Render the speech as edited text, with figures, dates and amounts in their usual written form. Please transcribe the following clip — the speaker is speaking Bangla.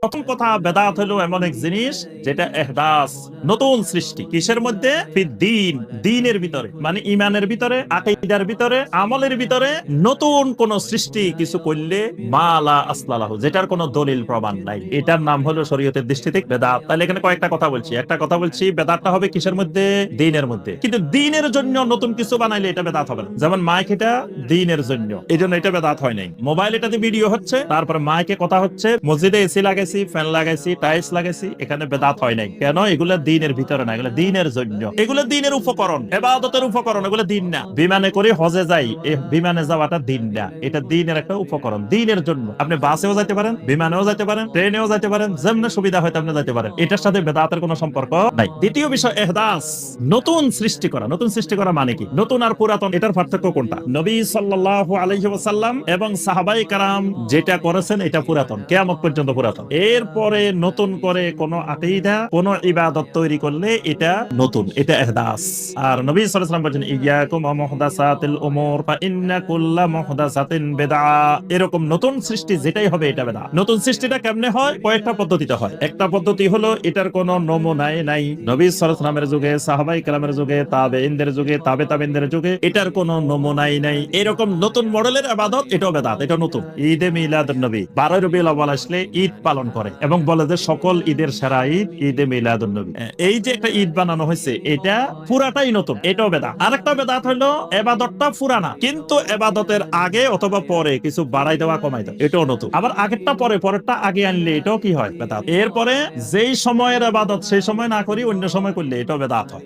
প্রথম কথা, বেদাত হলো এমন এক জিনিস যেটা ইহদাস, নতুন সৃষ্টি। কিসের মধ্যে? ফিদ্দীন, দ্বীনের ভিতরে, মানে ঈমানের ভিতরে, আকীদার ভিতরে, আমলের ভিতরে নতুন কোন সৃষ্টি কিছু করলে মালা আসলালাহু, যেটার কোনো দলিল প্রমাণ নাই, এটার নাম হলো শরীয়তের দৃষ্টিতে বেদাত। তাহলে এখানে কয়েকটা কথা বলছি। একটা কথা বলছি, বেদাতটা হবে কিসের মধ্যে? দ্বীনের মধ্যে। কিন্তু দ্বীনের জন্য নতুন কিছু বানাইলে এটা বেদাত হবে না। যেমন মাইক, এটা দ্বীনের জন্য, এই জন্য এটা বেদাত হয় নাই। মোবাইল, এটাতে ভিডিও হচ্ছে, তারপর মাইকে কথা হচ্ছে, মসজিদে এসি লাগাইছি, ফ্যান লাগাইছি, টাইলস লাগাইছি, এখানে বেদাত হয় নাই। কেন? এগুলা দ্বীনের ভিতরে না, এগুলা দ্বীনের জন্য, এগুলো দ্বীনের উপকরণ, ইবাদতের উপকরণ, এগুলো দ্বীন না। বিমানে করে হজে যাই, এই বিমানে যাওয়াটা দ্বীন না, এটা দ্বীনের একটা উপকরণ, দ্বীনের জন্য। আপনি বাসেও যাইতে পারেন, বিমানেও যাইতে পারেন, ট্রেনেও যাইতে পারেন, যেমন সুবিধা হয় আপনি যাইতে পারেন, এটার সাথে বেদাতের কোনো সম্পর্ক নাই। দ্বিতীয় বিষয় ইহদাস, নতুন সৃষ্টি করা। নতুন সৃষ্টি করা মানে কি? নতুন আর পুরাতন, এটার পার্থক্য কোনটা? নবী সাল্লাল্লাহু আলাইহি ওয়াসাল্লাম এবং সাহাবায়ে কেরাম যেটা করেছেন এটা পুরাতন, কিয়ামত পর্যন্ত পুরাতন। এরপরে নতুন করে কোন আকীদা, কোন ইবাদত তৈরি করলে এটা নতুন, এটা ইহদাস। আর নবী সাল্লাল্লাহু আলাইহি ওয়াসাল্লাম বলেন, ইয়্যাকুম ওয়া মুহদাসাতিল উমুর ফা ইন্না কুল্লা মুহদাসাতিন বিদআ। এরকম নতুন সৃষ্টি যেটাই হবে এটা বিদআত। নতুন সৃষ্টিটা কেমনে হয়? কয়েকটা পদ্ধতিতে হয়। একটা পদ্ধতি হলো এটার কোনো নমুনাই নাই। নবী সাল্লাল্লাহু আলাইহি ওয়াসাল্লামের যুগে, সাহাবায়ে কেরামের যুগে, তাবেঈনদের যুগে, তাবেঈনদের যুগে এটার কোনো নমুনাই নাই। এরকম নতুন মডেলের ইবাদত, এটাও বিদআত, এটা নতুন। ঈদে মিলাদুন নবী, 12 রবিউল আউয়াল আসলে ঈদ পালন করে এবং বলে যে সকল ঈদের সেরা ঈদ ঈদে মিলাদুন নবী। এই যে একটা ঈদ বানানো হয়েছে, এটা পুরাটাই নতুন, এটাও বেদাত। আরেকটা বেদাত হলো ইবাদতটা পুরানা, কিন্তু ইবাদতের আগে অথবা পরে কিছু বাড়াই দেওয়া, কমাই দেওয়া, এটাও নতুন। আবার আগেরটা পরে, পরেরটা আগে আনলে এটাও কি হয়? বেদাত। এরপরে যেই সময়ের ইবাদত সেই সময় না করি অন্য সময় করলে এটাও বেদাত হয়।